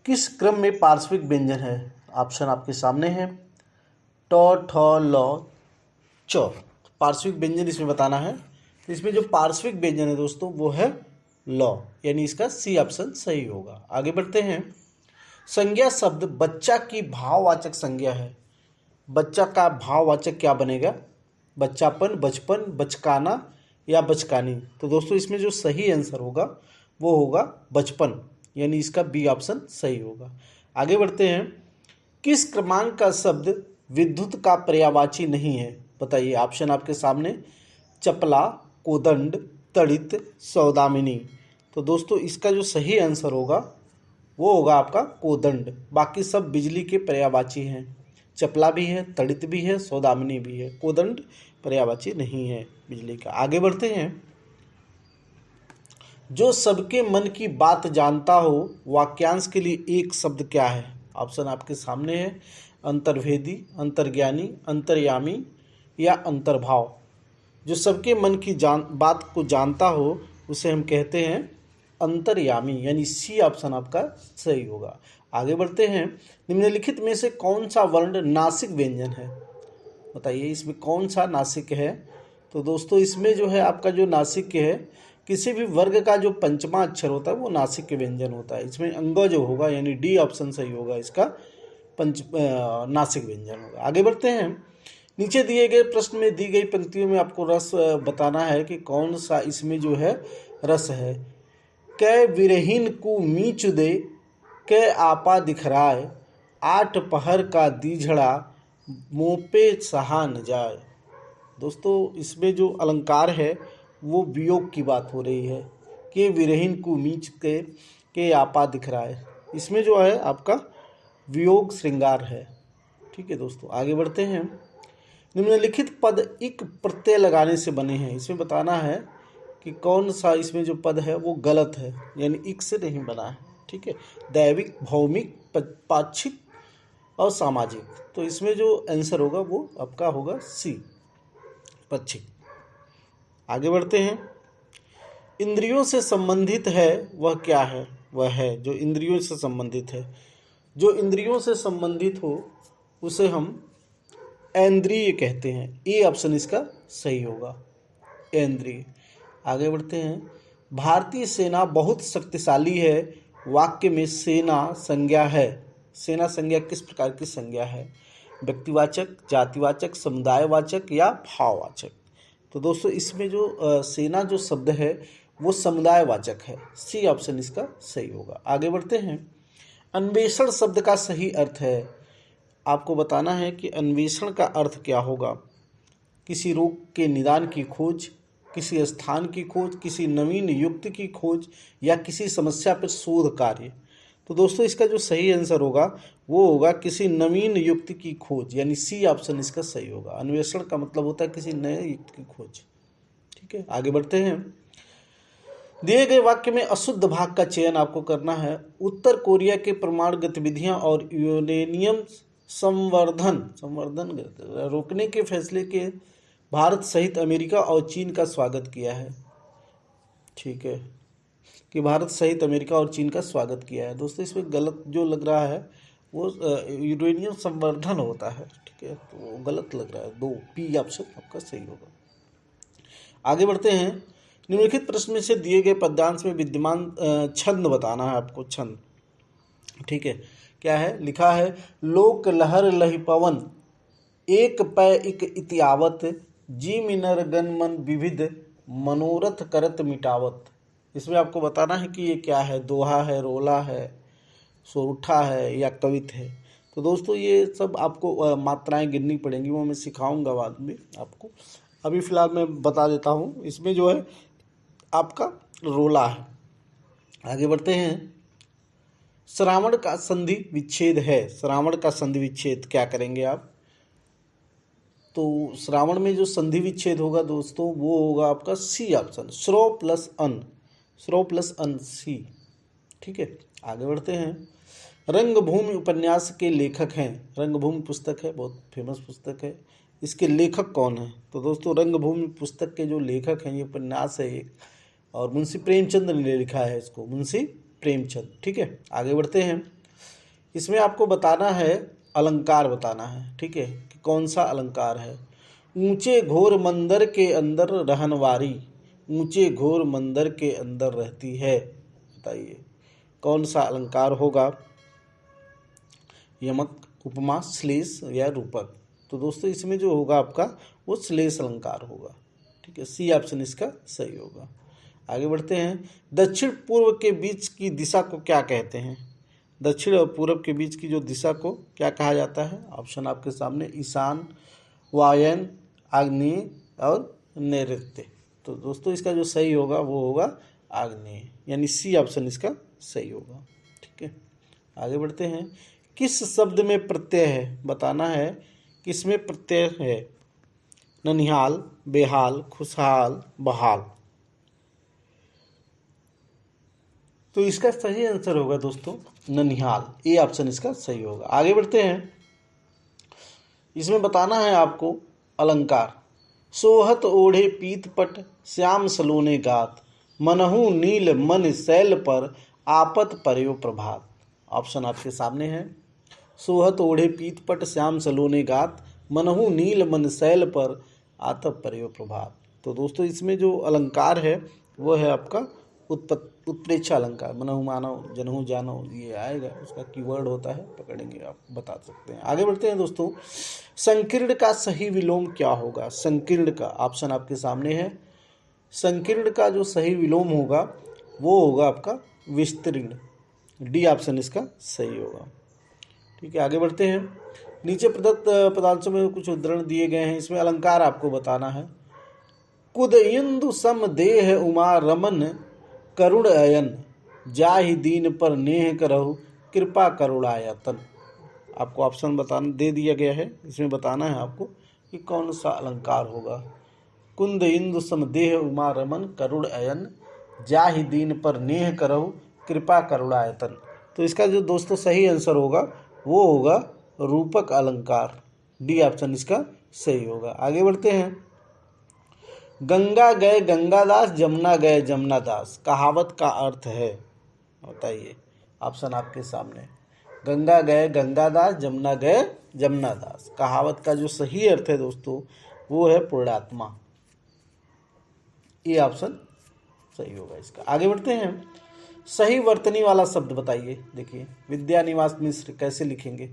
किस क्रम में पार्श्विक व्यंजन है? ऑप्शन आपके सामने है। ट, ठ, ल, च। पार्श्विक व्यंजन इसमें बताना है। तो इसमें जो पार्श्विक व्यंजन है दोस्तों वो है ल, यानी इसका सी ऑप्शन सही होगा। आगे बढ़ते हैं। संज्ञा शब्द बच्चा की भाववाचक संज्ञा है। बच्चा का भाववाचक क्या बनेगा? बच्चापन, बचपन, बचकाना या बचकानी। तो दोस्तों इसमें जो सही आंसर होगा वो होगा बचपन, यानी इसका बी ऑप्शन सही होगा। आगे बढ़ते हैं। किस क्रमांक का शब्द विद्युत का पर्यायवाची नहीं है? बताइए, ऑप्शन आपके सामने। चपला, कोदंड, तड़ित, सौदामिनी। तो दोस्तों इसका जो सही आंसर होगा वो होगा आपका कोदंड। बाकी सब बिजली के पर्यायवाची हैं। चपला भी है, तड़ित भी है, सौदामिनी भी है। कोदंड पर्यायवाची नहीं है बिजली का। आगे बढ़ते हैं। जो सबके मन की बात जानता हो, वाक्यांश के लिए एक शब्द क्या है? ऑप्शन आपके सामने है। अंतर्भेदी, अंतर्ज्ञानी, अंतर्यामी या अंतर्भाव। जो सबके मन की बात को जानता हो उसे हम कहते हैं अंतर्यामी, यानी सी ऑप्शन आपका सही होगा। आगे बढ़ते हैं। निम्नलिखित में से कौन सा वर्ण नासिक व्यंजन है? बताइए इसमें कौन सा नासिक है? तो दोस्तों इसमें जो है आपका जो नासिक है, किसी भी वर्ग का जो पंचमा अक्षर होता है वो नासिक के व्यंजन होता है। इसमें अंग जो होगा, यानी डी ऑप्शन सही होगा, इसका नासिक व्यंजन होगा। आगे बढ़ते हैं। नीचे दिए गए प्रश्न में दी गई पंक्तियों में आपको रस बताना है कि कौन सा इसमें जो है रस है। कै विरहीन को मीच दे, कै आपा दिखराए, आठ पहर का दीझड़ा, मोपे सहा न जाए। दोस्तों इसमें जो अलंकार है वो वियोग की बात हो रही है। के विरहीन को मीच के आपा दिखराए, इसमें जो है आपका वियोग श्रृंगार है। ठीक है दोस्तों, आगे बढ़ते हैं। निम्नलिखित पद इक प्रत्यय लगाने से बने हैं। इसमें बताना है कि कौन सा इसमें जो पद है वो गलत है, यानी इक से नहीं बना है। ठीक है, दैविक, भौमिक, पाक्षिक और सामाजिक। तो इसमें जो आंसर होगा वो आपका होगा सी, पाक्षिक। आगे बढ़ते हैं। इंद्रियों से संबंधित है वह क्या है? वह है जो इंद्रियों से संबंधित है। जो इंद्रियों से संबंधित हो उसे हम इंद्रिय कहते हैं। ए ऑप्शन इसका सही होगा, इंद्रिय। आगे बढ़ते हैं। भारतीय सेना बहुत शक्तिशाली है, वाक्य में सेना संज्ञा है। सेना संज्ञा किस प्रकार की संज्ञा है? व्यक्तिवाचक, जातिवाचक, समुदायवाचक या भाववाचक। तो दोस्तों इसमें जो सेना जो शब्द है वो समुदायवाचक है। सी ऑप्शन इसका सही होगा। आगे बढ़ते हैं। अन्वेषण शब्द का सही अर्थ है। आपको बताना है कि अन्वेषण का अर्थ क्या होगा। किसी रोग के निदान की खोज, किसी स्थान की खोज, किसी नवीन युक्ति की खोज या किसी समस्या पर शोध कार्य। तो दोस्तों इसका जो सही आंसर होगा वो होगा किसी नवीन युक्ति की खोज, यानी सी ऑप्शन इसका सही होगा। अन्वेषण का मतलब होता है किसी नए युक्ति की खोज। ठीक है, आगे बढ़ते हैं। दिए गए वाक्य में अशुद्ध भाग का चयन आपको करना है। उत्तर कोरिया के परमाणु गतिविधियां और यूरेनियम संवर्धन रोकने के फैसले के भारत सहित अमेरिका और चीन का स्वागत किया है। ठीक है, कि भारत सहित अमेरिका और चीन का स्वागत किया है। दोस्तों इसमें गलत जो लग रहा है वो यूरेनियम संवर्धन होता है। ठीक है, तो गलत लग रहा है। दो, पी ऑप्शन आपका सही होगा। आगे बढ़ते हैं। निम्नलिखित प्रश्न में से दिए गए पद्यांश में विद्यमान छंद बताना है आपको। छंद, ठीक है, क्या है? लिखा है लोक लहर लहि पवन, एक पै इक इतियावत, जी मिनर गन मन विविध, मनोरथ करत मिटावत। इसमें आपको बताना है कि ये क्या है। दोहा है, रोला है, सोरठा है या कवित है। तो दोस्तों ये सब आपको मात्राएं गिननी पड़ेंगी, वो मैं सिखाऊंगा बाद में आपको। अभी फिलहाल मैं बता देता हूँ। इसमें जो है आपका रोला है। आगे बढ़ते हैं। श्रावण का संधि विच्छेद है। श्रावण का संधि विच्छेद क्या करेंगे आप? तो श्रावण में जो संधि विच्छेद होगा दोस्तों वो होगा आपका सी ऑप्शन, श्रो प्लस अन, श्रो प्लस अन, सी। ठीक है, आगे बढ़ते हैं। रंगभूमि उपन्यास के लेखक हैं। रंगभूमि पुस्तक है, बहुत फेमस पुस्तक है। इसके लेखक कौन है? तो दोस्तों रंगभूमि पुस्तक के जो लेखक हैं, ये उपन्यास है एक, और मुंशी प्रेमचंद ने लिखा है इसको, मुंशी प्रेमचंद। ठीक है, आगे बढ़ते हैं। इसमें आपको बताना है, अलंकार बताना है, ठीक है, कि कौन सा अलंकार है। ऊंचे घोर मंदिर के अंदर रहनवारी, ऊंचे घोर मंदिर के अंदर रहती है। बताइए कौन सा अलंकार होगा। यमक, उपमा, श्लेष या रूपक। तो दोस्तों इसमें जो होगा आपका वो श्लेष अलंकार होगा, ठीक है। सी ऑप्शन इसका सही होगा। आगे बढ़ते हैं। दक्षिण पूर्व के बीच की दिशा को क्या कहते हैं। दक्षिण और पूर्व के बीच की जो दिशा को क्या कहा जाता है। ऑप्शन आपके सामने, ईशान, वायन, आग्नेय और नैऋत्य। तो दोस्तों इसका जो सही होगा वो होगा आग्नेय, यानी सी ऑप्शन इसका सही होगा, ठीक है। आगे बढ़ते हैं। किस शब्द में प्रत्यय है, बताना है किस में प्रत्यय है। ननिहाल, बेहाल, खुशहाल, बहाल। तो इसका सही आंसर होगा दोस्तों ननिहाल, ए ऑप्शन इसका सही होगा। आगे बढ़ते हैं। इसमें बताना है आपको अलंकार। सोहत ओढ़े पीत पट, श्याम सलोने गात, मनहु नील मन शैल पर, आपत पर्यो प्रभात। ऑप्शन आपके सामने है। सोहत ओढ़े पीत पट, श्याम सलोने गात, मनहु नील मन शैल पर, आतप पर्यो प्रभात। तो दोस्तों इसमें जो अलंकार है वो है आपका उत्प्रेक्षा अलंकार। मनहु मानव, जनहु जानव, ये आएगा, उसका कीवर्ड होता है, पकड़ेंगे आप बता सकते हैं। आगे बढ़ते हैं दोस्तों। संकीर्ण का सही विलोम क्या होगा। संकीर्ण का ऑप्शन आपके सामने है। संकीर्ण का जो सही विलोम होगा वो होगा आपका विस्तीर्ण, डी ऑप्शन इसका सही होगा, ठीक है। आगे बढ़ते हैं। नीचे प्रदत्त पदार्थों में कुछ उदाहरण दिए गए हैं, इसमें अलंकार आपको बताना है। कुद इंदु सम देह उमा रमन, करुण अयन, जाहि दीन पर नेह करहु, कृपा करुणायतन। आपको ऑप्शन बताना दे दिया गया है, इसमें बताना है आपको कि कौन सा अलंकार होगा। कुंद इंदु सम देह उमा रमन, करुण अयन, जाहि दीन पर नेह करहु, कृपा करुणायतन। तो इसका जो दोस्तों सही आंसर होगा वो होगा रूपक अलंकार, डी ऑप्शन इसका सही होगा। आगे बढ़ते हैं। गंगा गए गंगादास, जमुना गए जमुनादास, कहावत का अर्थ है। बताइए, ऑप्शन आपके सामने। गंगा गए गंगादास, जमुना गए जमुनादास, कहावत का जो सही अर्थ है दोस्तों वो है पूर्णात्मा, ये ऑप्शन सही होगा इसका। आगे बढ़ते हैं। सही वर्तनी वाला शब्द बताइए। देखिए, विद्यानिवास मिश्र कैसे लिखेंगे,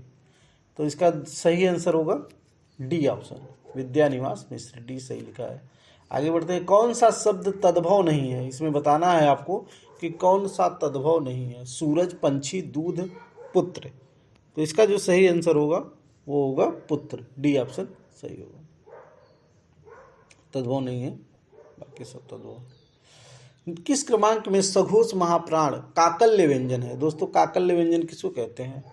तो इसका सही आंसर होगा डी ऑप्शन, विद्यानिवास मिश्र, डी सही लिखा है। आगे बढ़ते हैं। कौन सा शब्द तद्भव नहीं है, इसमें बताना है आपको कि कौन सा तद्भव नहीं है। सूरज, पंछी, दूध, पुत्र। तो इसका जो सही आंसर होगा वो होगा पुत्र, डी ऑप्शन सही होगा। तद्भव नहीं है, बाकी सब तद्भव। किस क्रमांक में सघोष महाप्राण काकल्य व्यंजन है। दोस्तों काकल्य व्यंजन किसको कहते हैं,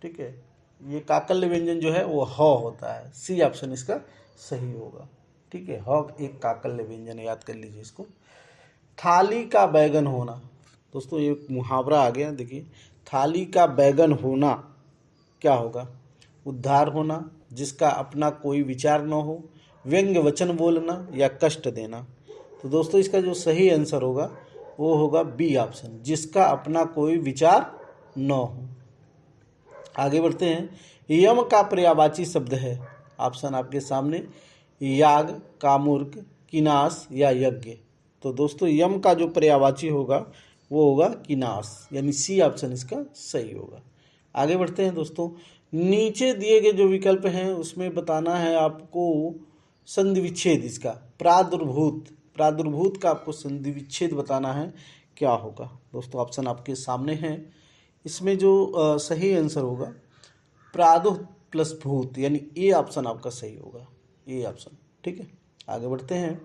ठीक है। ये काकल्य व्यंजन जो है वो ह होता है, सी ऑप्शन इसका सही होगा, ठीक है। ह एक काकल्य व्यंजन है, याद कर लीजिए इसको। थाली का बैगन होना। दोस्तों ये मुहावरा आ गया, देखिए। थाली का बैगन होना क्या होगा। उद्धार होना, जिसका अपना कोई विचार न हो, व्यंग्य वचन बोलना या कष्ट देना। तो दोस्तों इसका जो सही आंसर होगा वो होगा बी ऑप्शन, जिसका अपना कोई विचार न हो। आगे बढ़ते हैं। यम का पर्यायवाची शब्द है। ऑप्शन आपके सामने, याग, कामुर्ग, किनास या यज्ञ। तो दोस्तों यम का जो पर्यायवाची होगा वो होगा किनास, यानी सी ऑप्शन इसका सही होगा। आगे बढ़ते हैं दोस्तों। नीचे दिए गए जो विकल्प हैं उसमें बताना है आपको संधि विच्छेद, इसका प्रादुर्भूत, प्रादुर्भूत का आपको संधि विच्छेद बताना है क्या होगा। दोस्तों ऑप्शन आपके सामने हैं। इसमें जो सही आंसर होगा प्रादु प्लस भूत, यानी ए ऑप्शन आपका सही होगा, ए ऑप्शन, ठीक है। आगे बढ़ते हैं।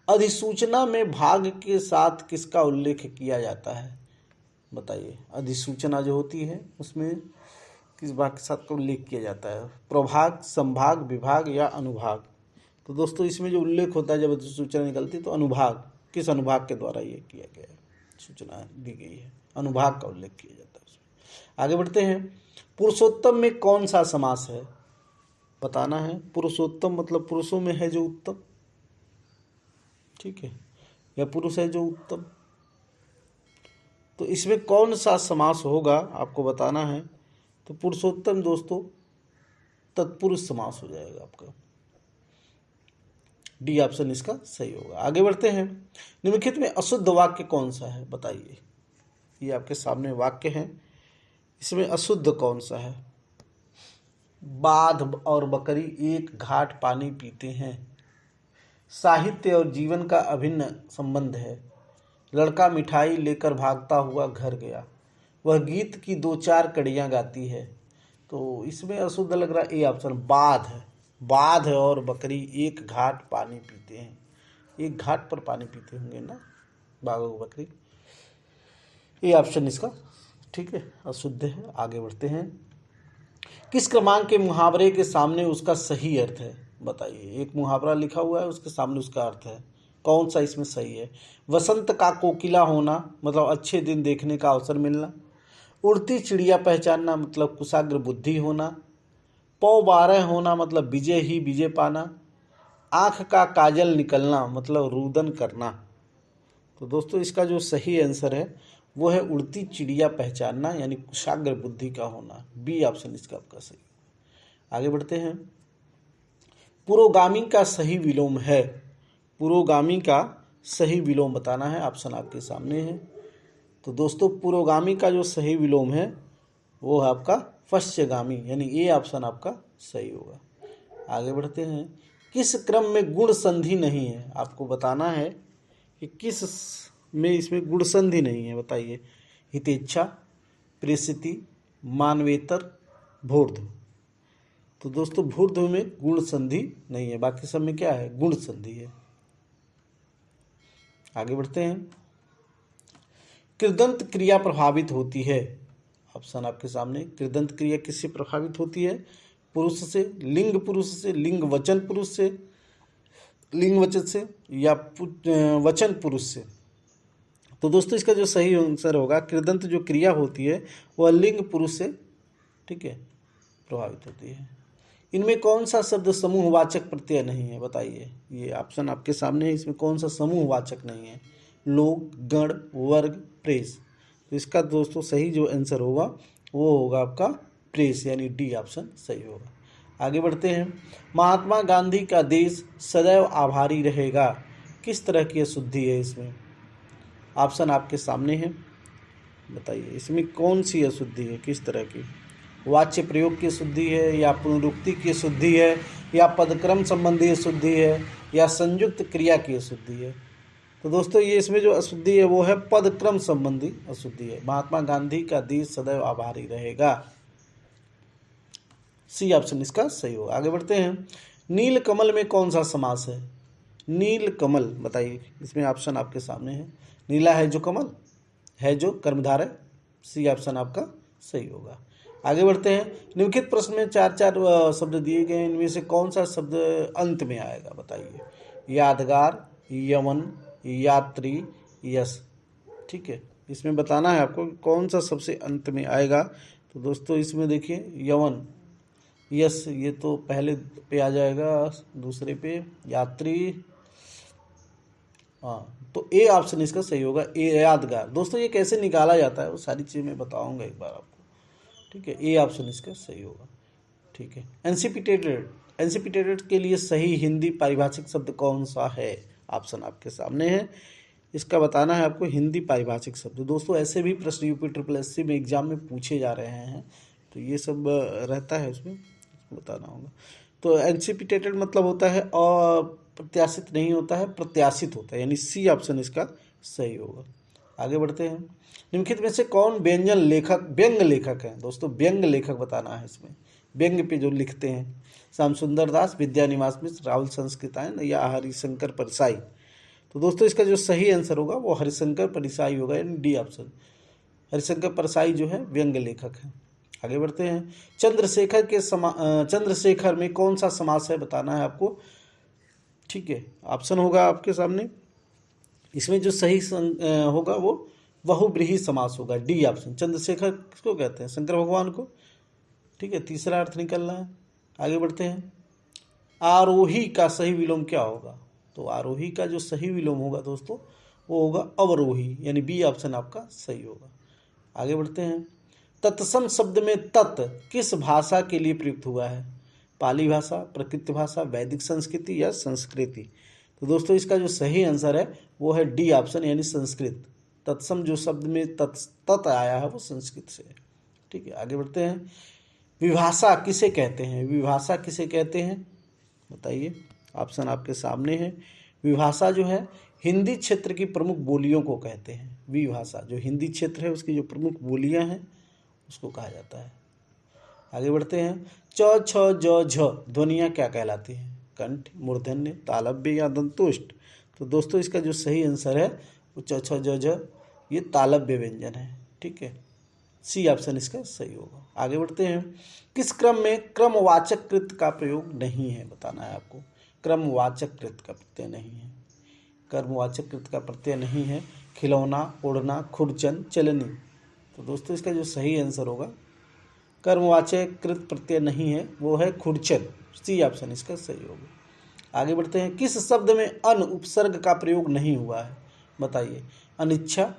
अधिसूचना में भाग के साथ किसका उल्लेख किया जाता है। बताइए, अधिसूचना जो होती है उसमें किस भाग के साथ का उल्लेख किया जाता है। प्रभाग, संभाग, विभाग या अनुभाग। तो दोस्तों इसमें जो उल्लेख होता है जब अधिसूचना निकलती है तो अनुभाग, किस अनुभाग के द्वारा ये किया गया है, सूचना दी गई है, अनुभाग का उल्लेख किया जाता है उसमें। आगे बढ़ते हैं। पुरुषोत्तम में कौन सा समास है, बताना है। पुरुषोत्तम मतलब पुरुषों में है जो उत्तम, ठीक है, या पुरुष है जो उत्तम। तो इसमें कौन सा समास होगा आपको बताना है। तो पुरुषोत्तम दोस्तों तत्पुरुष समास हो जाएगा आपका। डी ऑप्शन इसका सही होगा। आगे बढ़ते हैं। निम्नलिखित में अशुद्ध वाक्य कौन सा है बताइए। ये आपके सामने वाक्य है, इसमें अशुद्ध कौन सा है। बाघ और बकरी एक घाट पानी पीते हैं। साहित्य और जीवन का अभिन्न संबंध है। लड़का मिठाई लेकर भागता हुआ घर गया। वह गीत की 2-4 कड़ियाँ गाती है। तो इसमें अशुद्ध लग रहा है ए ऑप्शन, बाघ है। बाघ और बकरी एक घाट पानी पीते हैं। एक घाट पर पानी पीते होंगे ना बाघ और बकरी। ये ऑप्शन इसका ठीक है, अशुद्ध है। आगे बढ़ते हैं। किस क्रमांक के मुहावरे के सामने उसका सही अर्थ है बताइए। एक मुहावरा लिखा हुआ है, उसके सामने उसका अर्थ है, कौन सा इसमें सही है। वसंत का कोकिला होना मतलब अच्छे दिन देखने का अवसर मिलना। उड़ती चिड़िया पहचानना मतलब कुशाग्र बुद्धि होना। पौ 12 होना मतलब विजय ही विजय पाना। आँख का काजल निकलना मतलब रुदन करना। तो दोस्तों इसका जो सही आंसर है वो है उड़ती चिड़िया पहचानना, यानी कुशाग्र बुद्धि का होना। बी ऑप्शन इसका आपका सही। आगे बढ़ते हैं। पुरोगामी का सही विलोम है। पुरोगामी का सही विलोम बताना है, ऑप्शन आपके सामने है। तो दोस्तों पुरोगामी का जो सही विलोम है वो है आपका पश्चगामी, यानी ए ऑप्शन आपका सही होगा। आगे बढ़ते हैं। किस क्रम में गुण संधि नहीं है, आपको बताना है कि किस में इसमें गुण संधि नहीं है बताइए। हितेच्छा, प्रेषिति, मानवेतर, भूर्ध। तो दोस्तों भूर्ध में गुण संधि नहीं है, बाकी सब में क्या है, गुण संधि है। आगे बढ़ते हैं। कृदंत क्रिया प्रभावित होती है, ऑप्शन आपके सामने। कृदंत क्रिया किससे प्रभावित होती है, पुरुष से, लिंग पुरुष से, लिंग वचन पुरुष से, लिंग वचन से या वचन पुरुष से। तो दोस्तों इसका जो सही आंसर होगा, कृदंत जो क्रिया होती है वह लिंग पुरुष से ठीक है प्रभावित होती है। इनमें कौन सा शब्द समूहवाचक प्रत्यय नहीं है बताइए। ये ऑप्शन आपके सामने है, इसमें कौन सा समूहवाचक नहीं है। लोग, गण, वर्ग, प्रेस। तो इसका दोस्तों सही जो आंसर होगा वो होगा आपका प्रेस, यानी डी ऑप्शन सही होगा। आगे बढ़ते हैं। महात्मा गांधी का देश सदैव आभारी रहेगा, किस तरह की अशुद्धि है इसमें। ऑप्शन आपके सामने है, बताइए इसमें कौन सी अशुद्धि है, किस तरह की। वाच्य प्रयोग की अशुद्धि है, या पुनरुक्ति की अशुद्धि है, या पदक्रम संबंधी अशुद्धि है, या संयुक्त क्रिया की अशुद्धि है। तो दोस्तों ये इसमें जो अशुद्धि है वो है पदक्रम संबंधी अशुद्धि है। महात्मा गांधी का देश सदैव आभारी रहेगा, सी ऑप्शन इसका सही होगा। आगे बढ़ते हैं। नील कमल में कौन सा समास है। नील कमल बताइए, इसमें ऑप्शन आपके सामने है। नीला है जो कमल है जो कर्मधारय, सी ऑप्शन आपका सही होगा। आगे बढ़ते हैं। निम्नलिखित प्रश्न में 4 शब्द दिए गए, इनमें से कौन सा शब्द अंत में आएगा बताइए। यादगार, यमन, यात्री, यश। ठीक है, इसमें बताना है आपको कौन सा सबसे अंत में आएगा। तो दोस्तों इसमें देखिए यवन, यश ये तो पहले पे आ जाएगा, दूसरे पे यात्री, हाँ तो ए ऑप्शन इसका सही होगा, ए यादगार। दोस्तों ये कैसे निकाला जाता है वो सारी चीज़ मैं बताऊंगा एक बार आपको, ठीक है। ए ऑप्शन इसका सही होगा, ठीक है। एनसीपीटेटेड, एनसीपीटेटेड के लिए सही हिंदी पारिभाषिक शब्द कौन सा है, ऑप्शन आपके सामने है। इसका बताना है आपको हिंदी पारिभाषिक शब्द। दोस्तों ऐसे भी प्रश्न यूपी SSC में एग्जाम में पूछे जा रहे हैं, तो ये सब रहता है उसमें बताना होगा। तो एनसीपीटेटेड मतलब होता है अप्रत्याशित नहीं होता है, प्रत्याशित होता है, यानी सी ऑप्शन इसका सही होगा। आगे बढ़ते हैं। निम्नलिखित में से कौन व्यंजन लेखक, व्यंग लेखक है। दोस्तों व्यंग लेखक बताना है इसमें, व्यंग पे जो लिखते हैं। श्याम सुंदर दास, विद्यानिवास मिश्र, राहुल संस्कृतायन या हरिशंकर परसाई। तो दोस्तों इसका जो सही आंसर होगा वो हरिशंकर परसाई होगा, यानी डी ऑप्शन। हरिशंकर परसाई जो है व्यंग लेखक है। आगे बढ़ते हैं। चंद्रशेखर के चंद्रशेखर में कौन सा समास है बताना है आपको, ठीक है। ऑप्शन होगा आपके सामने, इसमें जो सही होगा वो बहुब्रीहि समास होगा, डी ऑप्शन। चंद्रशेखर किसको कहते हैं, शंकर भगवान को, ठीक है। तीसरा अर्थ निकलना है। आगे बढ़ते हैं। आरोही का सही विलोम क्या होगा। तो आरोही का जो सही विलोम होगा दोस्तों वो होगा अवरोही, यानी बी ऑप्शन आपका सही होगा। आगे बढ़ते हैं। तत्सम शब्द में तत् किस भाषा के लिए प्रयुक्त हुआ है? पाली भाषा, प्राकृत भाषा, वैदिक संस्कृति या संस्कृति? तो दोस्तों इसका जो सही आंसर है वो है डी ऑप्शन यानी संस्कृत। तत्सम जो शब्द में तत् आया है वो संस्कृत से है। ठीक है, आगे बढ़ते हैं। विभाषा किसे कहते हैं? विभाषा किसे कहते हैं बताइए, ऑप्शन आपके सामने है। विभाषा जो है हिंदी क्षेत्र की प्रमुख बोलियों को कहते हैं। विभाषा जो हिंदी क्षेत्र है उसकी जो प्रमुख बोलियां हैं उसको कहा जाता है। आगे बढ़ते हैं। च छ ज झ ध्वनियाँ क्या कहलाती हैं? कंठ, मूर्धन्य, तालव्य या दंतोष्ठ? तो दोस्तों इसका जो सही आंसर है वो च छ ज झ ये तालव्य व्यंजन है। ठीक है, सी ऑप्शन इसका सही होगा। आगे बढ़ते हैं। किस क्रम में क्रमवाचक कृत का प्रयोग नहीं है बताना है आपको। क्रमवाचक कृत का प्रत्यय नहीं है। कर्मवाचक कृत का प्रत्यय नहीं है। खिलौना, उड़ना, खुरचन, चलनी। तो दोस्तों इसका जो सही आंसर होगा कर्मवाचक कृत प्रत्यय नहीं है वो है खुरचन। सी ऑप्शन इसका सही होगा। आगे बढ़ते हैं। किस शब्द में अन उपसर्ग का प्रयोग नहीं हुआ है बताइए। अनिच्छा,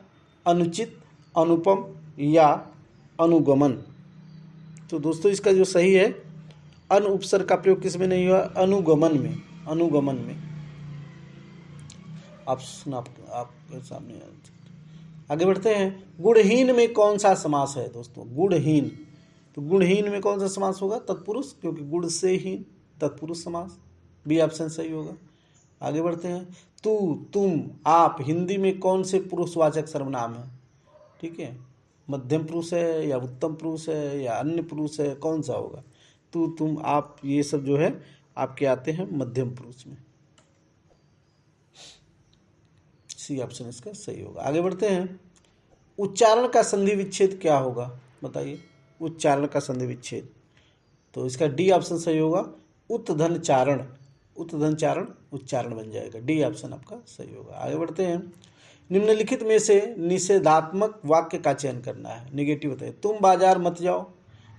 अनुचित, अनुपम या अनुगमन? तो दोस्तों इसका जो सही है अन उपसर्ग का प्रयोग किस में नहीं हुआ? अनुगमन में। अनुगमन में ऑप्शन आपके सामने। आगे बढ़ते हैं। गुणहीन में कौन सा समास है दोस्तों? गुणहीन, तो गुणहीन में कौन सा समास होगा? तत्पुरुष, क्योंकि गुण से हीन, तत्पुरुष समास। बी ऑप्शन सही होगा। आगे बढ़ते हैं। तू, तुम, आप हिंदी में कौन से पुरुषवाचक सर्वनाम है? ठीक है, मध्यम पुरुष है या उत्तम पुरुष है या अन्य पुरुष है, कौन सा होगा? तू, तुम, आप ये सब जो है आपके आते हैं मध्यम पुरुष में। सी ऑप्शन इसका सही होगा। आगे बढ़ते हैं। उच्चारण का संधि विच्छेद क्या होगा बताइए। उच्चारण का संधि विच्छेद, तो इसका डी ऑप्शन सही होगा। उत्धन चारण, उत्धन चारण उच्चारण बन जाएगा। डी ऑप्शन आपका सही होगा। आगे बढ़ते हैं। निम्नलिखित में से निषेधात्मक वाक्य का चयन करना है। निगेटिव बताइए। तुम बाजार मत जाओ,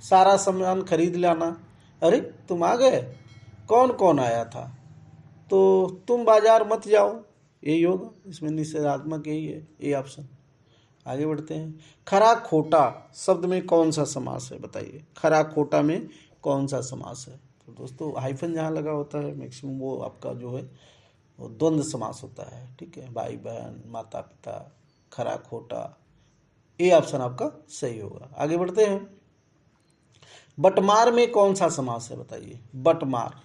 सारा सामान खरीद लाना। अरे तुम आ गए, कौन कौन आया था? तो तुम बाजार मत जाओ, यही होगा इसमें निषेधात्मक, यही है ए ऑप्शन। आगे बढ़ते हैं। खरा खोटा शब्द में कौन सा समास है बताइए। खरा खोटा में कौन सा समास है? तो दोस्तों हाइफन जहाँ लगा होता है मैक्सिमम वो आपका जो है वो द्वंद्व समास होता है। ठीक है, भाई बहन, माता पिता, खरा खोटा, ए ऑप्शन आपका सही होगा। आगे बढ़ते हैं। बटमार में कौन सा समास है बताइए। बटमार,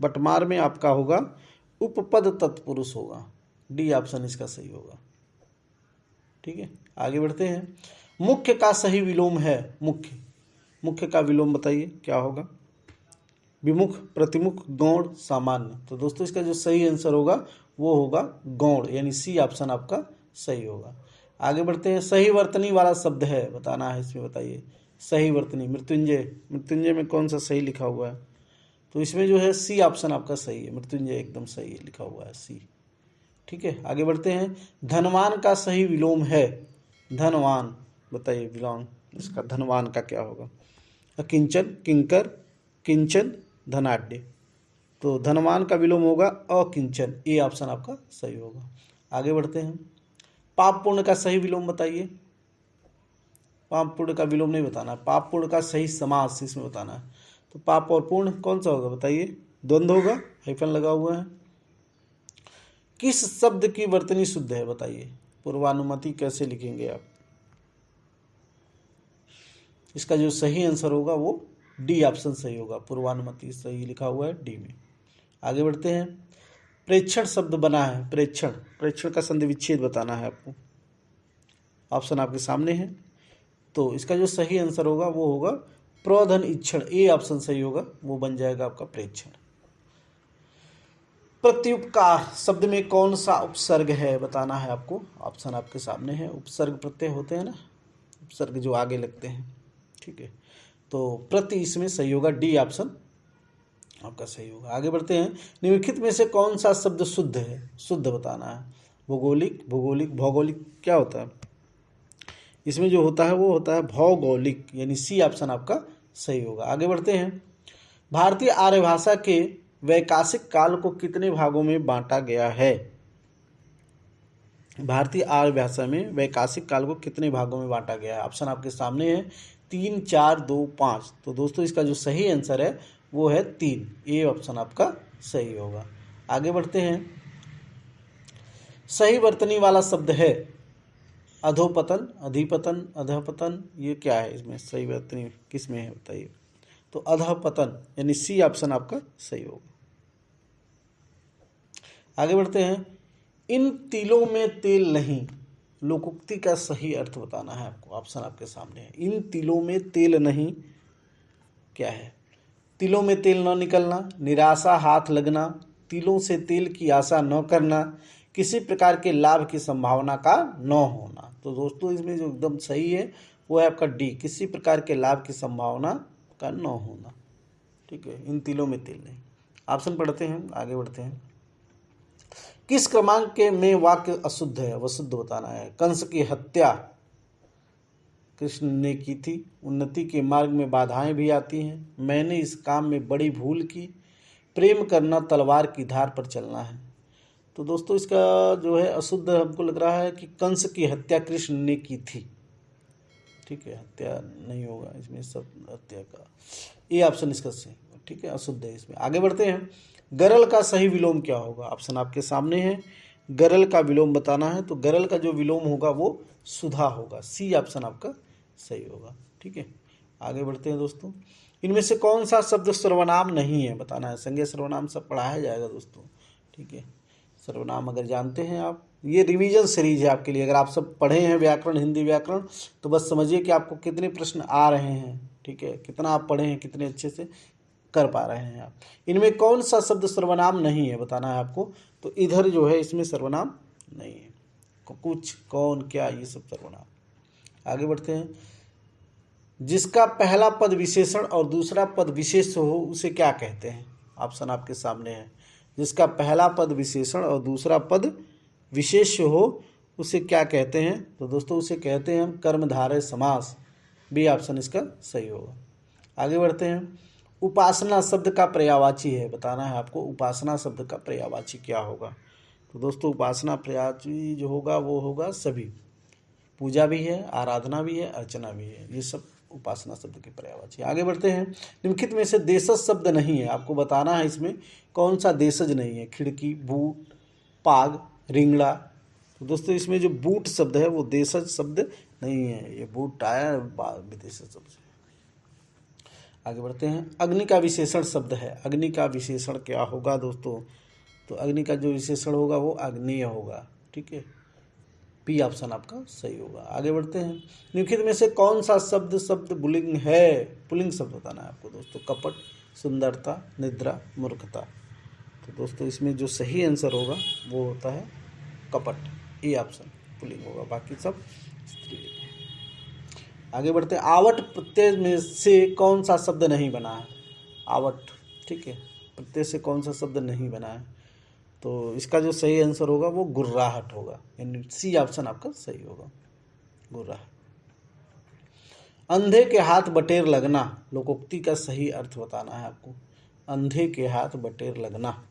बटमार में आपका होगा उपपद तत्पुरुष होगा। डी ऑप्शन इसका सही होगा। ठीक है, आगे बढ़ते हैं। मुख्य का सही विलोम है। मुख्य, मुख्य का विलोम बताइए क्या होगा। विमुख, प्रतिमुख, गौण, सामान्य? तो दोस्तों इसका जो सही आंसर होगा वो होगा गौण, यानी सी ऑप्शन आपका सही होगा। आगे बढ़ते हैं। सही वर्तनी वाला शब्द है बताना है इसमें बताइए। सही वर्तनी, मृत्युंजय, मृत्युंजय में कौन सा सही लिखा हुआ है? तो इसमें जो है सी ऑप्शन आपका सही है। मृत्युंजय एकदम सही है, लिखा हुआ है सी। ठीक है, आगे बढ़ते हैं। धनवान का सही विलोम है। धनवान बताइए, विलोम इसका धनवान का क्या होगा। अकिंचन, किंकर, किंचन, धनाढ्य? तो धनवान का विलोम होगा अकिंचन। ए ऑप्शन आपका सही होगा। आगे बढ़ते हैं। पाप पुण्य का सही विलोम बताइए। पाप पुण्य का विलोम नहीं बताना, पाप पुण्य का सही समास इसमें बताना है। तो पाप और पुण्य कौन सा होगा बताइए। द्वंद्व होगा, हाइफन लगा हुआ है। किस शब्द की वर्तनी शुद्ध है बताइए। पूर्वानुमति कैसे लिखेंगे आप? इसका जो सही आंसर होगा वो डी ऑप्शन सही होगा। पूर्वानुमति सही लिखा हुआ है डी में। आगे बढ़ते हैं। प्रेक्षण शब्द बना है। प्रेक्षण, प्रेक्षण का संधि विच्छेद बताना है आपको। ऑप्शन आपके सामने है। तो इसका जो सही आंसर होगा वो होगा प्रोधन इक्षण। ए ऑप्शन सही होगा, वो बन जाएगा आपका प्रेक्षण। प्रत्युपकार शब्द में कौन सा उपसर्ग है बताना है आपको। ऑप्शन आपके सामने है। उपसर्ग प्रत्यय होते हैं ना, उपसर्ग जो आगे लगते हैं। ठीक है, तो प्रति इसमें सही होगा। डी ऑप्शन आपका सही होगा। आगे बढ़ते हैं। निम्नलिखित में से कौन सा शब्द शुद्ध है? शुद्ध बताना है। भौगोलिक, भूगोलिक, भौगोलिक क्या होता है? इसमें जो होता है वो होता है भौगोलिक, यानी सी ऑप्शन आपका सही होगा। आगे बढ़ते हैं। भारतीय आर्य भाषा के वैकासिक काल को कितने भागों में बांटा गया है? भारतीय आर्य भाषा में वैकाशिक काल को कितने भागों में बांटा गया है? ऑप्शन आपके सामने है 3, 4, 2, 5। तो दोस्तों इसका जो सही आंसर है वो है 3। ये ऑप्शन आपका सही होगा। आगे बढ़ते हैं। सही वर्तनी वाला शब्द है अधोपतन, अधिपतन, अधपतन। ये क्या है? इसमें सही वर्तनी किस में है बताइए? तो अधपतन यानी सी ऑप्शन आपका सही होगा। आगे बढ़ते हैं। इन तिलों में तेल नहीं, लोकोक्ति का सही अर्थ बताना है आपको। ऑप्शन आपके सामने है। इन तिलों में तेल नहीं क्या है? तिलों में तेल न निकलना, निराशा हाथ लगना, तिलों से तेल की आशा न करना, किसी प्रकार के लाभ की संभावना का न होना। तो दोस्तों इसमें जो एकदम सही है वो है आपका डी, किसी प्रकार के लाभ की संभावना का न होना। ठीक है, इन तिलों में तेल नहीं। ऑप्शन पढ़ते हैं, आगे बढ़ते हैं। किस क्रमांक के में वाक्य अशुद्ध है? वशुद्ध बताना है। कंस की हत्या कृष्ण ने की थी, उन्नति के मार्ग में बाधाएं भी आती हैं, मैंने इस काम में बड़ी भूल की, प्रेम करना तलवार की धार पर चलना है। तो दोस्तों इसका जो है अशुद्ध हमको लग रहा है कि कंस की हत्या कृष्ण ने की थी। ठीक है, हत्या नहीं होगा इसमें, सब हत्या का ये ऑप्शन इसका सही। ठीक है, अशुद्ध है इसमें। आगे बढ़ते हैं। गरल का सही विलोम क्या होगा? ऑप्शन आपके सामने है। गरल का विलोम बताना है, तो गरल का जो विलोम होगा वो सुधा होगा। सी ऑप्शन आपका सही होगा। ठीक है, आगे बढ़ते हैं दोस्तों। इनमें से कौन सा शब्द सर्वनाम नहीं है बताना है। संज्ञा सर्वनाम सब पढ़ाया जाएगा दोस्तों। ठीक है, सर्वनाम अगर जानते हैं आप, ये रिवीजन सीरीज है आपके लिए। अगर आप सब पढ़े हैं व्याकरण, हिंदी व्याकरण, तो बस समझिए कि आपको कितने प्रश्न आ रहे हैं। ठीक है, कितना आप पढ़े हैं, कितने अच्छे से कर पा रहे हैं आप। इनमें कौन सा शब्द सर्वनाम नहीं है बताना है आपको। तो इधर जो है इसमें सर्वनाम नहीं है। कुछ, कौन, क्या, ये सब सर्वनाम। आगे बढ़ते हैं। जिसका पहला पद विशेषण और दूसरा पद विशेष हो उसे क्या कहते हैं? ऑप्शन आपके सामने है। जिसका पहला पद विशेषण और दूसरा पद विशेष हो उसे क्या कहते हैं? तो दोस्तों उसे कहते हैं हम कर्मधारय समास। बी ऑप्शन इसका सही होगा। आगे बढ़ते हैं। उपासना शब्द का पर्यायवाची है बताना है आपको। उपासना शब्द का पर्यायवाची क्या होगा? तो दोस्तों उपासना पर्यायवाची जो होगा वो होगा सभी। पूजा भी है, आराधना भी है, अर्चना भी है, ये सब उपासना शब्द के पर्यायवाची। आगे बढ़ते हैं। निम्नलिखित में से देशज शब्द नहीं है, आपको बताना है इसमें कौन सा देशज नहीं है। खिड़की, बूट, पाग, रिंगड़ा। तो दोस्तों इसमें जो बूट शब्द है वो देशज शब्द नहीं है, ये बूट आया विदेशज शब्द से। आगे बढ़ते हैं। अग्नि का विशेषण शब्द है, अग्नि का विशेषण क्या होगा दोस्तों? तो अग्नि का जो विशेषण होगा वो अग्नेय होगा। ठीक है, पी ऑप्शन आपका सही होगा। आगे बढ़ते हैं। निम्नलिखित में से कौन सा शब्द पुल्लिंग है? पुल्लिंग शब्द बताना है आपको दोस्तों। कपट, सुंदरता, निद्रा, मूर्खता। तो दोस्तों इसमें जो सही आंसर होगा वो होता है कपट। ए ऑप्शन पुल्लिंग होगा, बाकी सब स्त्रीलिंग है। आगे बढ़ते हैं। आवट प्रत्यय में से कौन सा शब्द नहीं बना है? आवट, ठीक है, प्रत्यय से कौन सा शब्द नहीं बना है? तो इसका जो सही आंसर होगा वो गुर्राहट होगा, यानी सी ऑप्शन आपका सही होगा, गुर्राहट। अंधे के हाथ बटेर लगना, लोकोक्ति का सही अर्थ बताना है आपको। अंधे के हाथ बटेर लगना,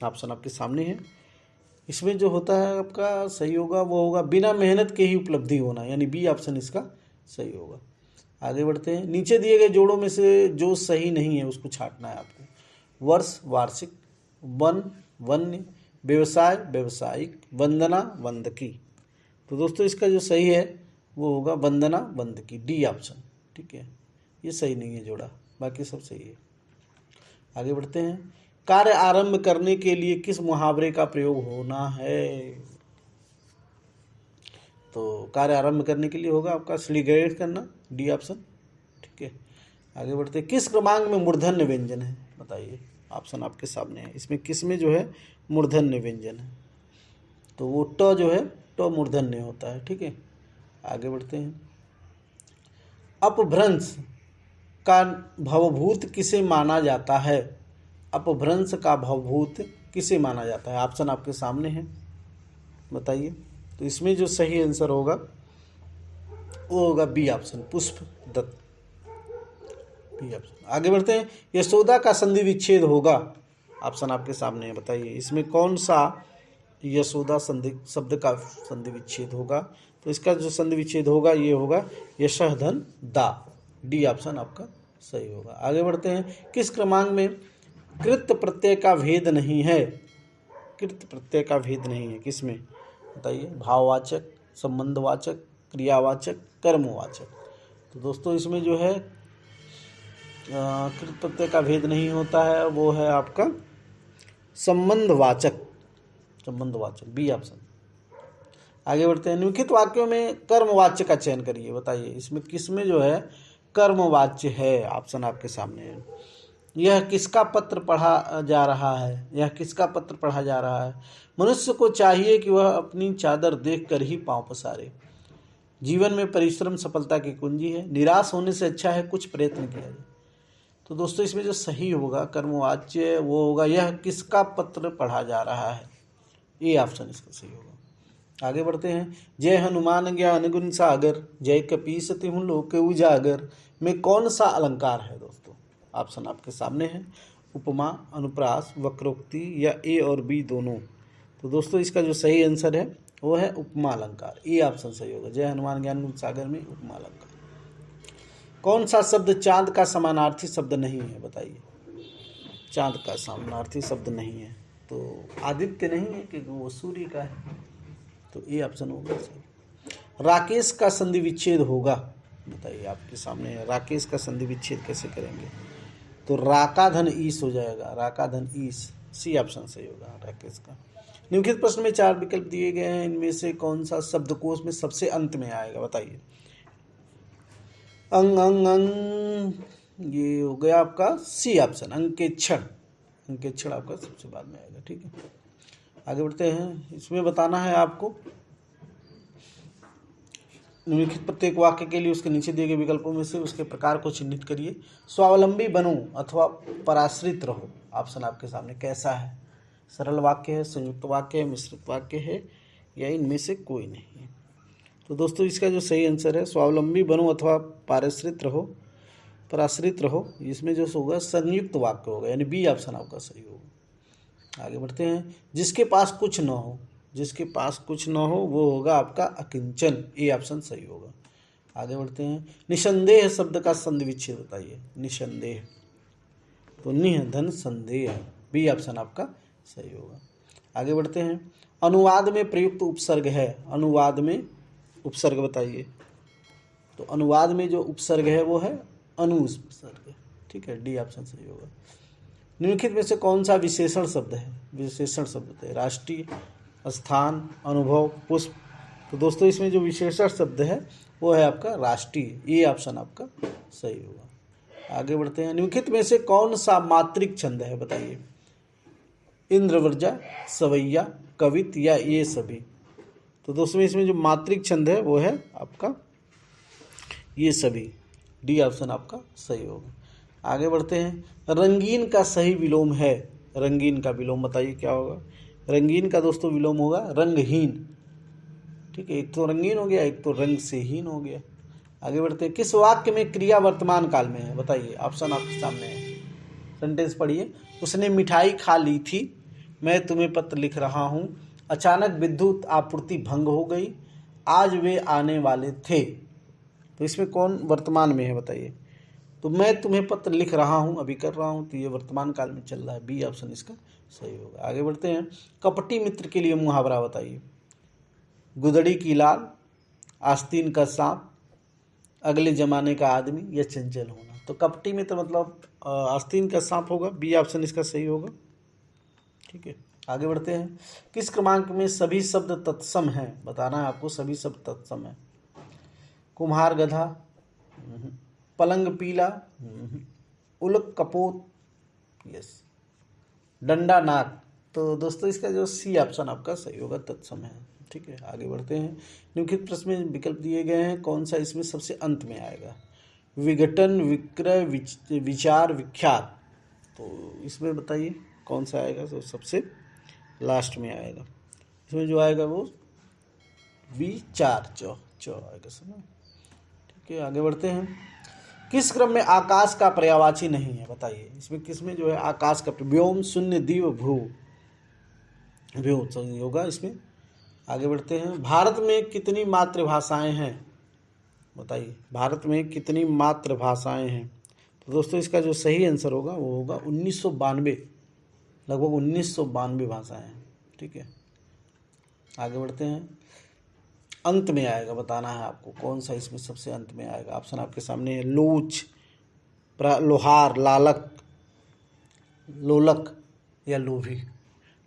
ऑप्शन आपके सामने है। इसमें जो होता है आपका सही होगा वो होगा बिना मेहनत के ही उपलब्धि होना, यानी बी ऑप्शन इसका सही होगा। आगे बढ़ते हैं। नीचे दिए गए जोड़ों में से जो सही नहीं है उसको छांटना है आपको। वर्ष, वार्षिक, वन, वन्य, व्यवसाय, व्यवसायिक, वंदना, वंदकी। तो दोस्तों इसका जो सही है वो होगा वंदना, वंदकी, डी ऑप्शन। ठीक है, ये सही नहीं है जोड़ा, बाकी सब सही है। आगे बढ़ते हैं। कार्य आरंभ करने के लिए किस मुहावरे का प्रयोग होना है? तो कार्य आरंभ करने के लिए होगा आपका श्रीगणेश करना, डी ऑप्शन। ठीक है, आगे बढ़ते हैं। किस क्रमांक में मूर्धन्य व्यंजन है बताइए? ऑप्शन आपके सामने है। इसमें किस में जो है मूर्धन्य व्यंजन है? तो वो ट जो है ट मूर्धन्य होता है। ठीक है, आगे बढ़ते हैं। अपभ्रंश का भवभूत किसे माना जाता है? अपभ्रंश का भवभूत किसे माना जाता है? ऑप्शन आपके सामने है, बताइए। तो इसमें जो सही आंसर होगा वो होगा B option, Pushpadatta, B option. आगे बढ़ते हैं। यशोदा का संधि विच्छेद होगा, ऑप्शन आपके सामने है, बताइए। इसमें कौन सा यशोदा शब्द का संधि विच्छेद होगा। तो इसका जो संधि विच्छेद होगा ये होगा यशः धन दा। डी ऑप्शन आपका सही होगा। आगे बढ़ते हैं। किस क्रमांक में कृत प्रत्यय का भेद नहीं है? कृत प्रत्यय का भेद नहीं है किसमें बताइए? भाववाचक, संबंधवाचक, क्रियावाचक, कर्मवाचक। तो दोस्तों इसमें जो है कृत प्रत्यय का भेद नहीं होता है, वो है आपका संबंधवाचक। संबंधवाचक बी ऑप्शन। आगे बढ़ते हैं। निम्नलिखित वाक्यों में कर्मवाच्य का चयन करिए। बताइए इसमें किसमें जो है कर्मवाच्य है? ऑप्शन आपके सामने है। यह किसका पत्र पढ़ा जा रहा है? यह किसका पत्र पढ़ा जा रहा है? मनुष्य को चाहिए कि वह अपनी चादर देखकर ही पांव पसारे। जीवन में परिश्रम सफलता की कुंजी है। निराश होने से अच्छा है कुछ प्रयत्न किया जाए। तो दोस्तों इसमें जो सही होगा कर्मवाच्य वो होगा यह किसका पत्र पढ़ा जा रहा है। ये ऑप्शन इसका सही होगा। आगे बढ़ते हैं। जय हनुमान ज्ञान गुण सागर, जय कपीस तिहुँ लोक उजागर में कौन सा अलंकार है? दोस्तों ऑप्शन आपके सामने है। उपमा, अनुप्रास, वक्रोक्ति या ए और बी दोनों। तो दोस्तों इसका जो सही आंसर है वो है उपमा अलंकार। ए ऑप्शन सही होगा। जय हनुमान ज्ञान गुण सागर में उपमा अलंकार। कौन सा शब्द चांद का समानार्थी शब्द नहीं है? बताइए। चांद का समानार्थी शब्द नहीं है तो आदित्य नहीं है क्योंकि वो सूर्य का है। तो ए ऑप्शन होगा सही। राकेश का संधि विच्छेद होगा। बताइए आपके सामने है। राकेश का संधि विच्छेद कैसे करेंगे? तो राका धन ईस हो जाएगा। राका धन ईस। सी ऑप्शन सही होगा राकेश का। निम्नलिखित प्रश्न में 4 विकल्प दिए गए हैं। इनमें से कौन सा शब्दकोश में सबसे अंत में आएगा? बताइए। अंग अंग अंग, ये हो गया आपका सी ऑप्शन। अंकेक्षण। अंकेक्षण आपका सबसे बाद में आएगा। ठीक है, आगे बढ़ते हैं। इसमें बताना है आपको निम्नलिखित प्रत्येक वाक्य के लिए उसके नीचे दिए गए विकल्पों में से उसके प्रकार को चिन्हित करिए। स्वावलंबी बनो अथवा पराश्रित रहो। ऑप्शन आपके सामने कैसा है? सरल वाक्य है, संयुक्त वाक्य है, मिश्रित वाक्य है या इनमें से कोई नहीं है? तो दोस्तों इसका जो सही आंसर है स्वावलंबी बनो अथवा पराश्रित रहो, पराश्रित रहो। इसमें जो होगा संयुक्त वाक्य होगा, यानी बी ऑप्शन आपका सही होगा। आगे बढ़ते हैं। जिसके पास कुछ न हो, जिसके पास कुछ न हो वो होगा आपका अकिंचन। ए ऑप्शन सही होगा। आगे बढ़ते हैं। निसंदेह शब्द का संधि विच्छेद बताइए। निसंदेह, तो निह धन संदेह, बी ऑप्शन आपका सही होगा। आगे बढ़ते हैं। अनुवाद में प्रयुक्त उपसर्ग है। अनुवाद में उपसर्ग बताइए। तो अनुवाद में जो उपसर्ग है वो है अनुपसर्ग। ठीक है, डी ऑप्शन सही होगा। निम्नलिखित में से कौन सा विशेषण शब्द है? विशेषण शब्द है राष्ट्रीय, स्थान, अनुभव, पुष्प। तो दोस्तों इसमें जो विशेषण शब्द है वो है आपका राष्ट्रीय। ये ऑप्शन आपका सही होगा। आगे बढ़ते हैं। निम्नलिखित में से कौन सा मात्रिक छंद है? बताइए। इंद्रवृजा, सवैया, कवित या ये सभी। तो दोस्तों इसमें जो मात्रिक छंद है वो है आपका ये सभी। डी ऑप्शन आपका सही होगा। आगे बढ़ते हैं। रंगीन का सही विलोम है। रंगीन का विलोम बताइए क्या होगा? रंगीन का दोस्तों विलोम होगा रंगहीन। ठीक है, एक तो रंगीन हो गया, एक तो रंग से हीन हो गया। आगे बढ़ते हैं। किस वाक्य में क्रिया वर्तमान काल में है? बताइए। ऑप्शन आपके सामने है। सेंटेंस पढ़िए। उसने मिठाई खा ली थी, मैं तुम्हें पत्र लिख रहा हूँ, अचानक विद्युत आपूर्ति भंग हो गई, आज वे आने वाले थे। तो इसमें कौन वर्तमान में है? बताइए। तो मैं तुम्हें पत्र लिख रहा हूँ, अभी कर रहा हूँ, तो ये वर्तमान काल में चल रहा है। बी ऑप्शन इसका सही होगा। आगे बढ़ते हैं। कपटी मित्र के लिए मुहावरा बताइए। गुदड़ी की लाल, आस्तीन का सांप, अगले जमाने का आदमी या चंचल होना। तो कपटी मित्र मतलब आस्तीन का सांप होगा। बी ऑप्शन इसका सही होगा। ठीक है, आगे बढ़ते हैं। किस क्रमांक में सभी शब्द तत्सम हैं? बताना है आपको। सभी शब्द तत्सम हैं। कुम्हार गधा, पलंग पीला, उलक कपोत, यस, डंडा नाक। तो दोस्तों इसका जो सी ऑप्शन आपका सही होगा, तत्सम है। ठीक है, आगे बढ़ते हैं। निम्नलिखित प्रश्न में विकल्प दिए गए हैं, कौन सा इसमें सबसे अंत में आएगा? विघटन, विक्रय, विचार, विख्यात। तो इसमें बताइए कौन सा आएगा? तो सबसे लास्ट में आएगा। इसमें जो आएगा वो विचार, चौ आएगा। सुना? ठीक है, आगे बढ़ते हैं। किस क्रम में आकाश का पर्यायवाची नहीं है? बताइए। इसमें किसमें जो है आकाश का व्योम, शून्य, दिव, भू व्यो सही होगा इसमें। आगे बढ़ते हैं। भारत में कितनी मातृभाषाएं हैं? बताइए, भारत में कितनी मातृभाषाएं हैं? तो दोस्तों इसका जो सही आंसर होगा वो होगा 1992, लगभग 1992 भाषाएं हैं। ठीक है, आगे बढ़ते हैं। अंत में आएगा, बताना है आपको कौन सा इसमें सबसे अंत में आएगा। ऑप्शन आपके सामने है, लोच, लोहार, लालक, लोलक या लोभी।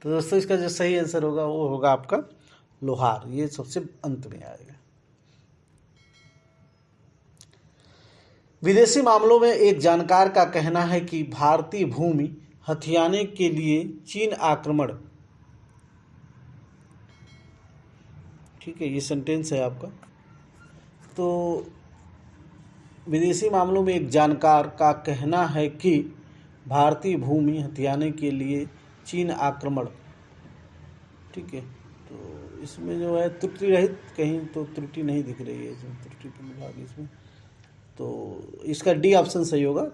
तो दोस्तों इसका जो सही आंसर होगा वो होगा आपका लोहार, ये सबसे अंत में आएगा। विदेशी मामलों में एक जानकार का कहना है कि भारतीय भूमि हथियाने के लिए चीन आक्रमण, ठीक है, ये सेंटेंस है आपका। तो विदेशी मामलों में एक जानकार का कहना है कि भारतीय भूमि हथियाने के लिए चीन आक्रमण, ठीक है। तो इसमें जो है त्रुटि रहित, कहीं तो त्रुटि नहीं दिख रही है, जो त्रुटि की विभाग इसमें, तो इसका डी ऑप्शन सही होगा।